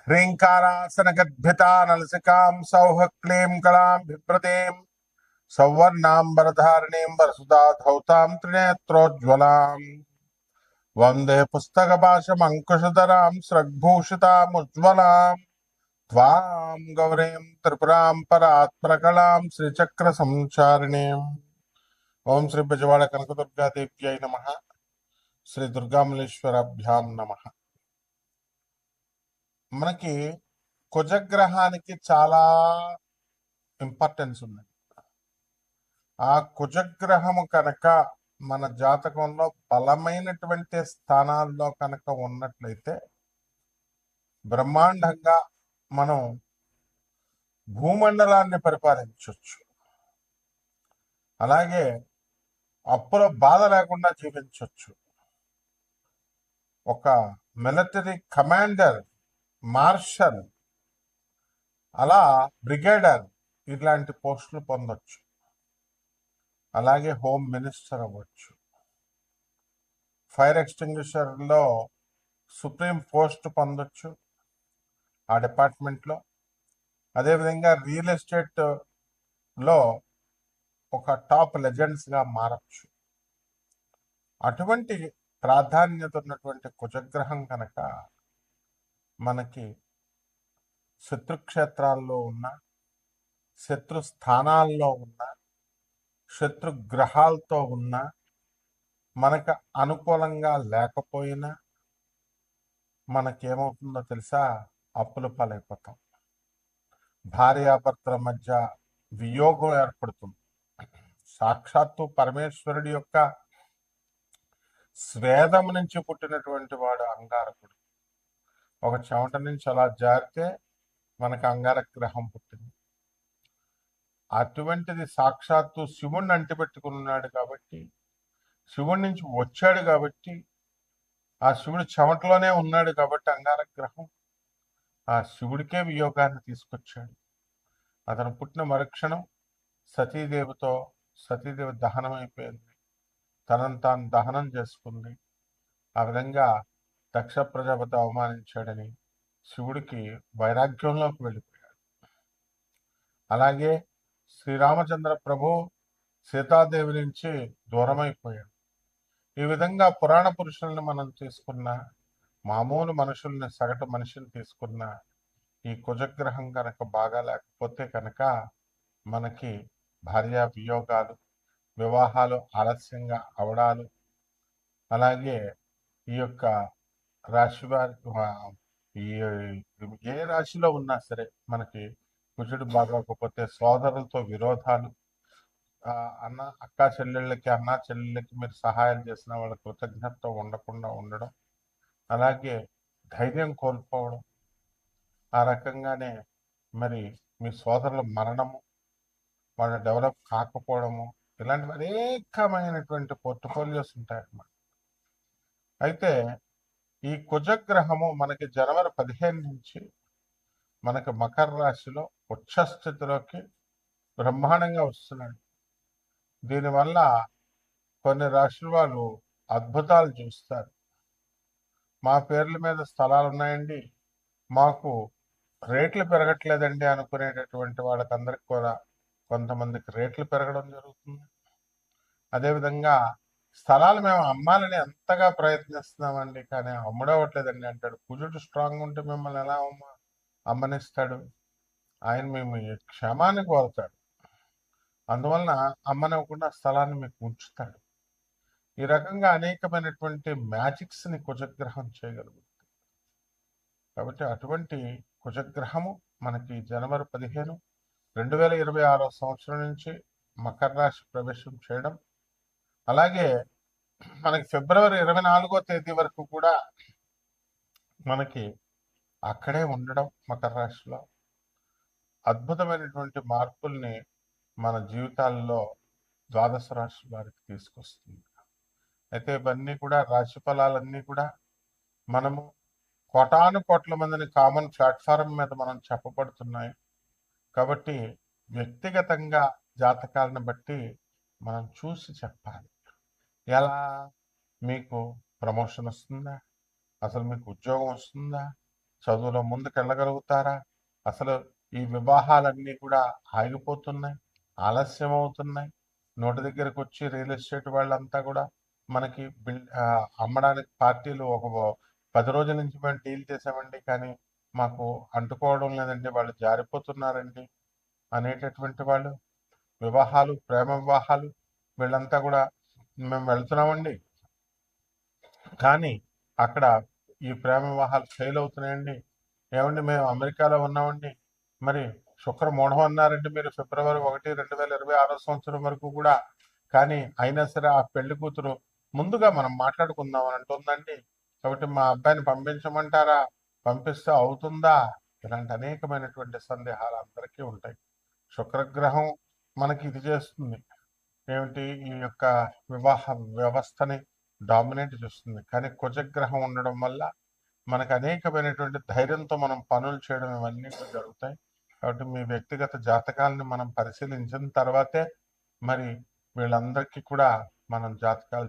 హ్రీంకారాసనగద్భితా నలసికాం సౌహ క్లీం కళాం బిభ్రతీం సౌవర్ణాంబరధారిణీం వరసుదా ధౌతాం త్రినేత్రోజ్వలాం వందే పుస్తకపాశమంకుశధరాం స్రగ్భూషితాముజ్వలాం త్వాం గౌరీం త్రిపురాం పరాత్పరకళాం శ్రీచక్ర సంచారిణీం. ఓం శ్రీ బెజవాడ కనకదుర్గాదేవ్యై నమః. శ్రీ దుర్గామల్లేశ్వరాభ్యాం నమః. మనకి కుజగ్రహానికి చాలా ఇంపార్టెన్స్ ఉంది. ఆ కుజగ్రహము కనుక మన జాతకంలో బలమైనటువంటి స్థానాల్లో కనుక ఉన్నట్లయితే బ్రహ్మాండంగా మనం భూమండలాన్ని పరిపాలించవచ్చు. అలాగే అప్పుల బాధ లేకుండా జీవించవచ్చు. ఒక మిలిటరీ కమాండర్, మార్షల్, అలా బ్రిగేడర్ ఇట్లాంటి పోస్టులు పొందొచ్చు. అలాగే హోమ్ మినిస్టర్ అవ్వచ్చు. ఫైర్ ఎక్స్టింగ్విషర్లో సుప్రీం పోస్ట్ పొందొచ్చు ఆ డిపార్ట్మెంట్లో. అదేవిధంగా రియల్ ఎస్టేట్లో ఒక టాప్ లెజెండ్స్గా మారచ్చు. అటువంటి ప్రాధాన్యత ఉన్నటువంటి కుజగ్రహం కనుక మనకి శత్రుక్షేత్రాల్లో ఉన్న, శత్రు స్థానాల్లో ఉన్న, శత్రు గ్రహాలతో ఉన్న, మనకు అనుకూలంగా లేకపోయినా మనకేమవుతుందో తెలుసా? అప్పుల పాలైపోతాం. భార్యాభర్తల మధ్య వియోగం ఏర్పడుతుంది. సాక్షాత్తు పరమేశ్వరుడి యొక్క స్వేదం నుంచి పుట్టినటువంటి వాడు అంగారకుడు. ఒక చెమట నుంచి అలా జారితే మనకు అంగారక గ్రహం పుట్టింది. అటువంటిది సాక్షాత్తు శివుణ్ణి అంటిపెట్టుకున్నాడు కాబట్టి, శివుడి నుంచి వచ్చాడు కాబట్టి, ఆ శివుడు చెమటలోనే ఉన్నాడు కాబట్టి అంగారక గ్రహం ఆ శివుడికే వియోగాన్ని తీసుకొచ్చాడు. అతను పుట్టిన మరుక్షణం సతీదేవి దహనం అయిపోయింది. తనను తాను దహనం చేసుకుంది. ఆ విధంగా దక్ష ప్రజాపతి అవమానించాడని శివుడికి వైరాగ్యంలోకి వెళ్ళిపోయాడు. అలాగే శ్రీరామచంద్ర ప్రభు సీతాదేవి నుంచి దూరమైపోయాడు. ఈ విధంగా పురాణ పురుషుల్ని మనం తీసుకున్న, మామూలు మనుషుల్ని, సగటు మనిషిని తీసుకున్న, ఈ కుజగ్రహం కనుక బాగా లేకపోతే కనుక మనకి భార్యా వియోగాలు, వివాహాలు ఆలస్యంగా అవడాలు, అలాగే ఈ యొక్క రాశి వారి ఏ రాశిలో ఉన్నా సరే మనకి కుజుడు బాగోకపోతే సోదరులతో విరోధాలు, అక్కా చెల్లెళ్ళకి మీరు సహాయం చేసిన వాళ్ళ కృతజ్ఞత ఉండకుండా ఉండడం, అలాగే ధైర్యం కోల్పోవడం, ఆ రకంగానే మరి మీ సోదరుల మరణము, వాళ్ళు డెవలప్ కాకపోవడము, ఇలాంటివి అనేకమైనటువంటి పోర్ట్ఫోలియోస్ ఉంటాయన్నమాట. అయితే ఈ కుజగ్రహము మనకి జనవరి 15 నుంచి మనకి మకర రాశిలో ఉచ్చస్థితిలోకి బ్రహ్మాండంగా వస్తున్నాడు. దీనివల్ల కొన్ని రాశుల వాళ్ళు అద్భుతాలు చూస్తారు. మా పేర్ల మీద స్థలాలు ఉన్నాయండి, మాకు రేట్లు పెరగట్లేదండి అనుకునేటటువంటి వాళ్ళకందరికి కూడా కొంతమందికి రేట్లు పెరగడం జరుగుతుంది. అదేవిధంగా స్థలాలు మేము అమ్మాలని ఎంతగా ప్రయత్నిస్తున్నామండి, కానీ అమ్ముడవట్లేదండి అంటాడు. కుజుడు స్ట్రాంగ్ ఉంటే మిమ్మల్ని ఎలా అమ్మనిస్తాడు? ఆయన మేము క్షేమాన్ని కోరుతాడు. అందువలన అమ్మనివ్వకుండా స్థలాన్ని మీకు ఉంచుతాడు. ఈ రకంగా అనేకమైనటువంటి మ్యాజిక్స్ని కుజగ్రహం చేయగలుగుతుంది. కాబట్టి అటువంటి కుజగ్రహము మనకి జనవరి 15, 2026 సంవత్సరం నుంచి మకర రాశి ప్రవేశం చేయడం, అలాగే మనకి ఫిబ్రవరి 24వ తేదీ వరకు కూడా మనకి అక్కడే ఉండడం మకర రాశిలో అద్భుతమైనటువంటి మార్పుల్ని మన జీవితాల్లో ద్వాదశ రాశి వారికి తీసుకొస్తుంది. అయితే ఇవన్నీ కూడా రాశి ఫలాలన్నీ కూడా మనము కోటాను కోట్ల మందిని కామన్ ప్లాట్ఫారం మీద మనం చెప్పబడుతున్నాయి కాబట్టి వ్యక్తిగతంగా జాతకాలను బట్టి మనం చూసి చెప్పాలి. ఎలా మీకు ప్రమోషన్ వస్తుందా, అసలు మీకు ఉద్యోగం వస్తుందా, చదువులో ముందుకెళ్ళగలుగుతారా? అసలు ఈ వివాహాలన్నీ కూడా ఆగిపోతున్నాయి, ఆలస్యం అవుతున్నాయి. నోటి దగ్గరకు వచ్చి రియల్ ఎస్టేట్ వాళ్ళంతా కూడా మనకి అమ్మడానికి పార్టీలు ఒక 10 రోజుల నుంచి మేము డీల్ చేసామండి, కానీ మాకు అంటుకోవడం లేదండి, వాళ్ళు జారిపోతున్నారండి అనేటటువంటి వాళ్ళు. వివాహాలు, ప్రేమ వివాహాలు, వీళ్ళంతా కూడా మేము వెళ్తున్నామండి, కానీ అక్కడ ఈ ప్రేమ వివాహాలు ఫెయిల్ అవుతున్నాయండి. ఏమండి మేము అమెరికాలో ఉన్నామండి, మరి శుక్రమూఢం అన్నారండి మీరు ఫిబ్రవరి 1, 2026 సంవత్సరం వరకు కూడా, కానీ అయినా సరే ఆ పెళ్లి కూతురు ముందుగా మనం మాట్లాడుకుందాం అని అంటుందండి. కాబట్టి మా అబ్బాయిని పంపించమంటారా, పంపిస్తే అవుతుందా? ఇలాంటి అనేకమైనటువంటి సందేహాలు అందరికీ ఉంటాయి. శుక్రగ్రహం మనకి ఇది చేస్తుంది ఏమిటి, ఈ యొక్క వివాహ వ్యవస్థని డామినేట్ చేస్తుంది. కానీ కుజగ్రహం ఉండడం వల్ల మనకు అనేకమైనటువంటి ధైర్యంతో మనం పనులు చేయడం ఇవన్నీ కూడా జరుగుతాయి. కాబట్టి మీ వ్యక్తిగత జాతకాలని మనం పరిశీలించిన తర్వాతే మరి వీళ్ళందరికీ కూడా మనం జాతకాలు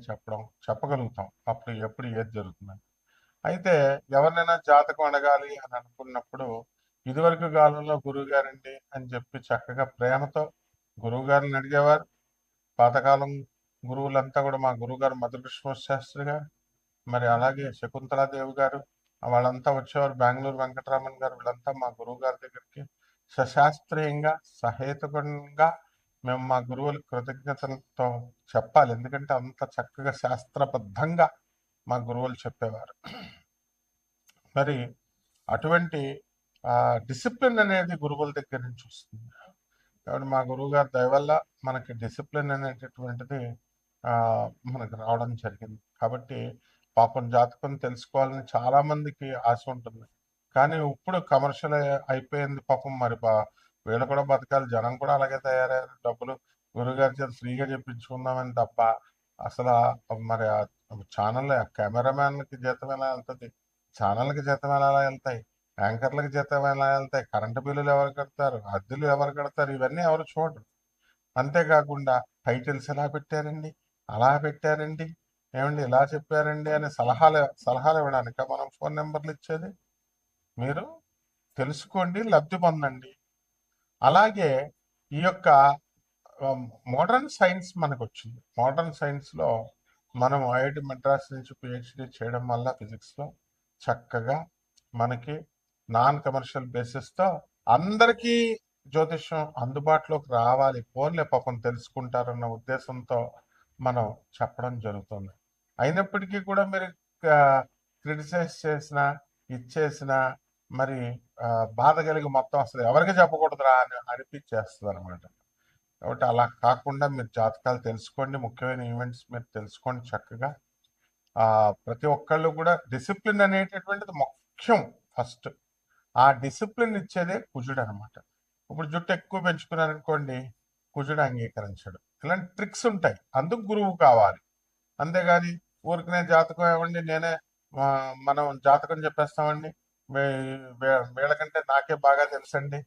చెప్పగలుగుతాం. అప్పుడు ఎప్పుడు ఏది జరుగుతుందని. అయితే ఎవరినైనా జాతకం అడగాలి అని అనుకున్నప్పుడు ఇదివరకు కాలంలో గురువు గారండి అని చెప్పి చక్కగా ప్రేమతో గురువు గారిని అడిగేవారు. పాతకాలం గురువులంతా కూడా మా గురువుగారు మధుకృష్ణ శాస్త్రి గారు, మరి అలాగే శకుంతలాదేవి గారు, వాళ్ళంతా వచ్చేవారు. బెంగళూరు వెంకటరామన్ గారు, వీళ్ళంతా మా గురువు గారి దగ్గరికి సశాస్త్రీయంగా సహేతుకంగా మేము మా గురువులకు కృతజ్ఞతలతో చెప్పాలి. ఎందుకంటే అంత చక్కగా శాస్త్రబద్ధంగా మా గురువులు చెప్పేవారు. మరి అటువంటి డిసిప్లిన్ అనేది గురువుల దగ్గర నుంచి వస్తుంది. కాబట్టి మా గురువు గారి దయ వల్ల మనకి డిసిప్లిన్ అనేటటువంటిది మనకు రావడం జరిగింది. కాబట్టి పాపం జాతకం తెలుసుకోవాలని చాలా మందికి ఆశ ఉంటుంది, కానీ ఇప్పుడు కమర్షియల్ అయిపోయింది పాపం. మరి వీళ్ళు కూడా బతకాలి, జనం కూడా అలాగే తయారయ్యారు. డబ్బులు గురువుగారి చేత ఫ్రీగా చెప్పించుకుందామని తప్ప అసలు మరి ఛానల్ కెమెరామ్యాన్లకి జీతం ఎలా వెళ్తుంది, ఛానల్కి జీతం ఎలా వెళ్తాయి, యాంకర్లకు జీతం ఎలా వెళ్తాయి, కరెంటు బిల్లులు ఎవరు కడతారు, అద్దెలు ఎవరు కడతారు, ఇవన్నీ ఎవరు చూడరు. అంతేకాకుండా టైటిల్స్ ఎలా పెట్టారండి, అలా పెట్టారండి, ఏమండి ఇలా చెప్పారండి అనే సలహాలు ఇవ్వడానిక మనం ఫోన్ నెంబర్లు ఇచ్చేది? మీరు తెలుసుకోండి, లబ్ధి పొందండి. అలాగే ఈ యొక్క మోడర్న్ సైన్స్ మనకు వచ్చింది. మోడర్న్ సైన్స్లో మనం ఐఐటి మద్రాస్ నుంచి పిహెచ్డి చేయడం వల్ల ఫిజిక్స్లో చక్కగా మనకి నాన్ కమర్షియల్ బేసిస్తో అందరికీ జ్యోతిష్యం అందుబాటులోకి రావాలి, ఫోన్లే పాపం తెలుసుకుంటారన్న ఉద్దేశంతో మనం చెప్పడం జరుగుతుంది. అయినప్పటికీ కూడా మీరు క్రిటిసైజ్ చేసిన ఇచ్చేసిన మరి బాధ కలిగి మొత్తం అసలు ఎవరికి చెప్పకూడదురా అని అనిపించేస్తుంది అనమాట. కాబట్టి అలా కాకుండా మీరు జాతకాలు తెలుసుకోండి, ముఖ్యమైన ఈవెంట్స్ మీరు తెలుసుకోండి చక్కగా. ప్రతి ఒక్కళ్ళు కూడా డిసిప్లిన్ అనేటటువంటిది ముఖ్యం ఫస్ట్. ఆ డిసిప్లిన్ ఇచ్చేదే కుజుడు అనమాట. ఇప్పుడు జుట్టు ఎక్కువ పెంచుకున్నారనుకోండి, కుజుడు అంగీకరించడు. ఇలాంటి ట్రిక్స్ ఉంటాయి, అందుకు గురువు కావాలి. అంతేగాని ఊరికనే జాతకం ఏమండి నేనే మనం జాతకం చెప్పేస్తామండి, వీళ్ళకంటే నాకే బాగా తెలుసండి.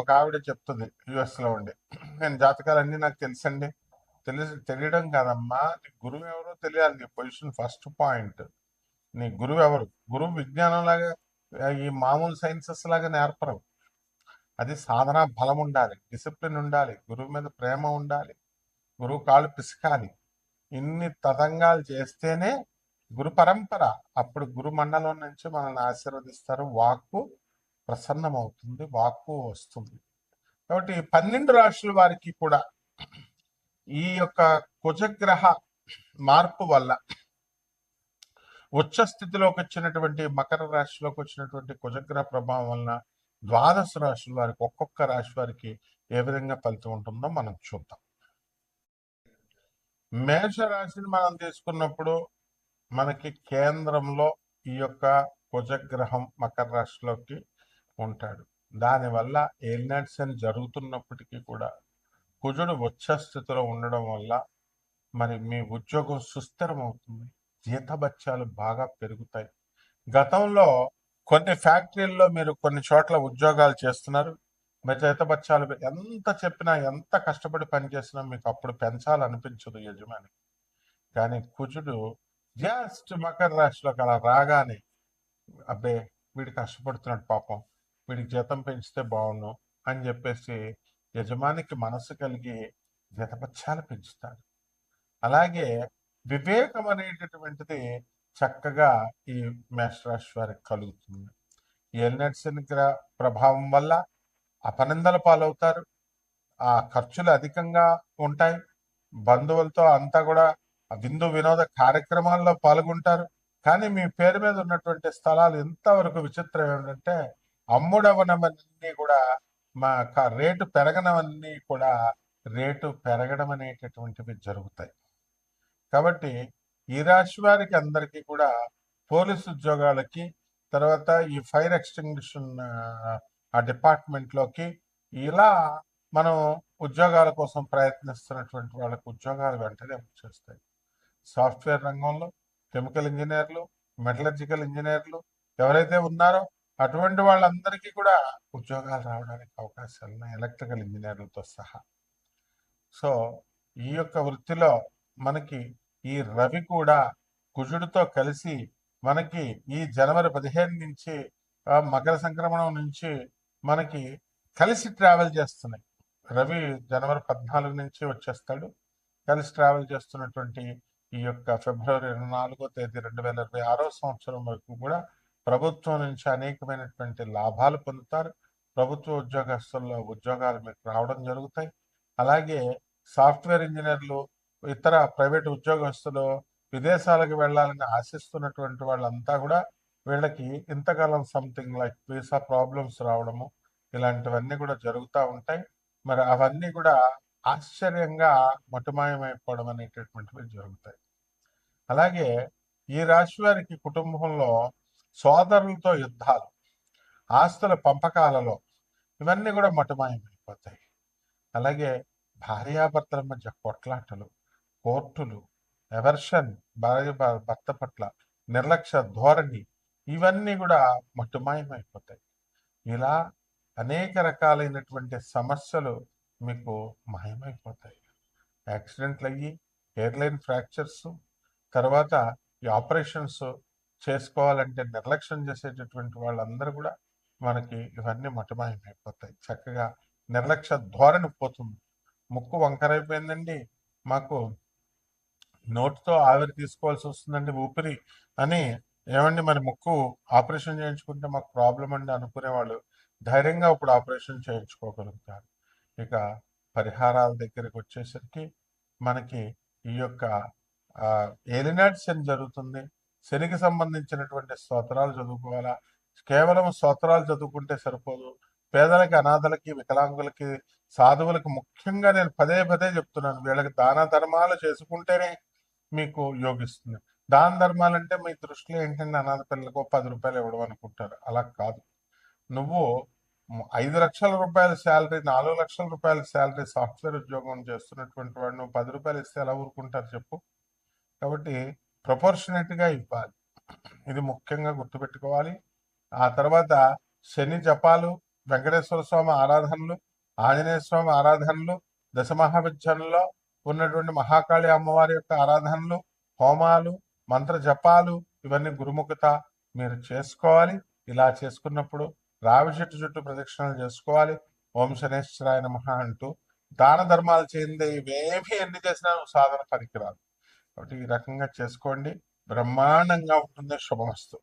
ఒక ఆవిడ చెప్తుంది యుఎస్లో ఉండి, నేను జాతకాలన్నీ నాకు తెలుసండి. తెలియడం కాదమ్మా, నీ గురువు ఎవరో తెలియాలి. నీ పొజిషన్ ఫస్ట్ పాయింట్. నీ గురువు ఎవరు? గురువు విజ్ఞానం లాగా ఈ మామూలు సైన్సెస్ లాగా నేర్పరు. అది సాధన బలం ఉండాలి, డిసిప్లిన్ ఉండాలి, గురువు మీద ప్రేమ ఉండాలి, గురువు కాళ్ళు పిసకాలి. ఇన్ని తతంగాలు చేస్తేనే గురు పరంపర. అప్పుడు గురు మండలం నుంచి మనల్ని ఆశీర్వదిస్తారు, వాక్కు ప్రసన్నమవుతుంది, వాక్కు వస్తుంది. కాబట్టి 12 రాశుల వారికి కూడా ఈ యొక్క కుజగ్రహ మార్పు వల్ల ఉచ్చ స్థితిలోకి వచ్చినటువంటి మకర రాశిలోకి వచ్చినటువంటి కుజగ్రహ ప్రభావం వలన 12 రాశుల వారికి ఒక్కొక్క రాశి వారికి ఏ విధంగా ఫలితం ఉంటుందో మనం చూద్దాం. మేషరాశిని మనం తీసుకున్నప్పుడు మనకి కేంద్రంలో ఈ యొక్క కుజగ్రహం మకర రాశిలోకి ఉంటాడు. దానివల్ల ఏలినాటి శని జరుగుతున్నప్పటికీ కూడా కుజుడు ఉచ్చ స్థితిలో ఉండడం వల్ల మరి మీ ఉద్యోగం సుస్థిరం అవుతుంది, జీతభత్యాలు బాగా పెరుగుతాయి. గతంలో కొన్ని ఫ్యాక్టరీల్లో మీరు కొన్ని చోట్ల ఉద్యోగాలు చేస్తున్నారు, మీ జీతభత్యాలు ఎంత చెప్పినా ఎంత కష్టపడి పనిచేసినా మీకు అప్పుడు పెంచాలనిపించదు యజమాని. కానీ కుజుడు జస్ట్ మకర రాశిలోకి అలా రాగానే అబ్బే వీడు కష్టపడుతున్నాడు పాపం, వీడికి జీతం పెంచితే బాగుండు అని చెప్పేసి యజమానికి మనసు కలిగి జీతపత్యాలు పెంచుతారు. అలాగే వివేకం అనేటటువంటిది చక్కగా ఈ మేషరాశి వారికి కలుగుతుంది. ఏలినాటి శని ప్రభావం వల్ల అపనిందల పాలవుతారు. ఆ ఖర్చులు అధికంగా ఉంటాయి. బంధువులతో అంతా కూడా విందు వినోద కార్యక్రమాల్లో పాల్గొంటారు. కానీ మీ పేరు మీద ఉన్నటువంటి స్థలాలు ఎంతవరకు విచిత్రం ఏంటంటే అమ్ముడవనవన్నీ కూడా రేటు పెరగనవన్నీ కూడా రేటు పెరగడం అనేటటువంటివి జరుగుతాయి. కాబట్టి ఈ రాశి వారికి అందరికీ కూడా పోలీసు ఉద్యోగాలకి, తర్వాత ఈ ఫైర్ ఎక్స్టింగ్విషన్ ఆ డిపార్ట్మెంట్లోకి, ఇలా మనం ఉద్యోగాల కోసం ప్రయత్నిస్తున్నటువంటి వాళ్ళకి ఉద్యోగాలు వెంటనే వచ్చేస్తాయి. సాఫ్ట్వేర్ రంగంలో కెమికల్ ఇంజనీర్లు, మెటలర్జికల్ ఇంజనీర్లు ఎవరైతే ఉన్నారో అటువంటి వాళ్ళందరికీ కూడా ఉద్యోగాలు రావడానికి అవకాశాలు ఉన్నాయి, ఎలక్ట్రికల్ ఇంజనీర్లతో సహా. సో ఈ యొక్క వృత్తిలో మనకి ఈ రవి కూడా కుజుడితో కలిసి మనకి ఈ జనవరి 15 నుంచి మకర సంక్రమణం నుంచి మనకి కలిసి ట్రావెల్ చేస్తున్నాయి. రవి జనవరి 14 నుంచి వచ్చేస్తాడు. కలిసి ట్రావెల్ చేస్తున్నటువంటి ఈ యొక్క ఫిబ్రవరి 24వ తేదీ 2026వ సంవత్సరం వరకు కూడా ప్రభుత్వం నుంచి అనేకమైనటువంటి లాభాలు పొందుతారు. ప్రభుత్వ ఉద్యోగస్తుల్లో ఉద్యోగాలు మీకు రావడం జరుగుతాయి. అలాగే సాఫ్ట్వేర్ ఇంజనీర్లు, ఇతర ప్రైవేట్ ఉద్యోగస్తులు విదేశాలకు వెళ్ళాలని ఆశిస్తున్నటువంటి వాళ్ళంతా కూడా వీళ్ళకి ఇంతకాలం సంథింగ్ లైక్ వీసా ప్రాబ్లమ్స్ రావడము ఇలాంటివన్నీ కూడా జరుగుతూ ఉంటాయి. మరి అవన్నీ కూడా ఆశ్చర్యంగా మటుమాయమైపోవడం అనేటటువంటివి జరుగుతాయి. అలాగే ఈ రాశి వారికి కుటుంబంలో సోదరులతో యుద్ధాలు, ఆస్తుల పంపకాలలో ఇవన్నీ కూడా మటుమాయమైపోతాయి. అలాగే భార్యాభర్తల మధ్య కొట్లాటలు, కోర్టులు, ఎవర్షన్, భర్త పట్ల నిర్లక్ష్య ధోరణి, ఇవన్నీ కూడా మటుమాయమైపోతాయి. ఇలా అనేక రకాలైనటువంటి సమస్యలు మీకు మాయమైపోతాయి. యాక్సిడెంట్లు అయ్యి ఎయిర్లైన్ ఫ్రాక్చర్స్, తర్వాత ఈ ఆపరేషన్స్ చేసుకోవాలంటే నిర్లక్ష్యం చేసేటటువంటి వాళ్ళందరూ కూడా మనకి ఇవన్నీ మటుమాయమైపోతాయి. చక్కగా నిర్లక్ష్య ధోరణి పోతుంది. ముక్కు వంకరైపోయిందండి, మాకు నోటితో ఆవిరి తీసుకోవాల్సి వస్తుందండి ఊపిరి అని, ఏమండి మరి ముక్కు ఆపరేషన్ చేయించుకుంటే మాకు ప్రాబ్లం అండి అనుకునేవాళ్ళు ధైర్యంగా ఇప్పుడు ఆపరేషన్ చేయించుకోగలుగుతారు. ఇక పరిహారాల దగ్గరికి వచ్చేసరికి మనకి ఈ యొక్క ఏలినాటి శని జరుగుతుంది. శనికి సంబంధించినటువంటి స్తోత్రాలు చదువుకోవాలా. కేవలం స్తోత్రాలు చదువుకుంటే సరిపోదు. పేదలకి, అనాథలకి, వికలాంగులకి, సాధువులకి ముఖ్యంగా నేను పదే పదే చెప్తున్నాను, వీళ్ళకి దాన ధర్మాలు చేసుకుంటేనే మీకు యోగిస్తుంది. దాన ధర్మాలంటే మీ దృష్టిలో ఏంటంటే అనాథ పిల్లలకు 10 రూపాయలు ఇవ్వడం అనుకుంటారు. అలా కాదు. నువ్వు 5 లక్షల రూపాయల శాలరీ, 4 లక్షల రూపాయల శాలరీ సాఫ్ట్వేర్ ఉద్యోగం చేస్తున్నటువంటి వాడు నువ్వు 10 రూపాయలు ఇస్తే ఎలా ఊరుకుంటారు చెప్పు? కాబట్టి ప్రపోర్షనేట్గా ఇవ్వాలి. ఇది ముఖ్యంగా గుర్తుపెట్టుకోవాలి. ఆ తర్వాత శని జపాలు, వెంకటేశ్వర స్వామి ఆరాధనలు, ఆంజనేయ స్వామి ఆరాధనలు, దశమహావిద్యల్లో ఉన్నటువంటి మహాకాళి అమ్మవారి యొక్క ఆరాధనలు, హోమాలు, మంత్ర జపాలు, ఇవన్నీ గురుముఖత మీరు చేసుకోవాలి. ఇలా చేసుకున్నప్పుడు రావి చెట్టు చుట్టూ ప్రదక్షిణలు చేసుకోవాలి. ఓం శనేశ్వరాయ నమః అంటూ దాన ధర్మాలు చేయండి. ఇవేమి ఎన్ని చేసినా సాధన పనికిరాదు. కాబట్టి ఈ రకంగా చేసుకోండి. బ్రహ్మాండంగా ఉంటుంది. శుభమస్తు.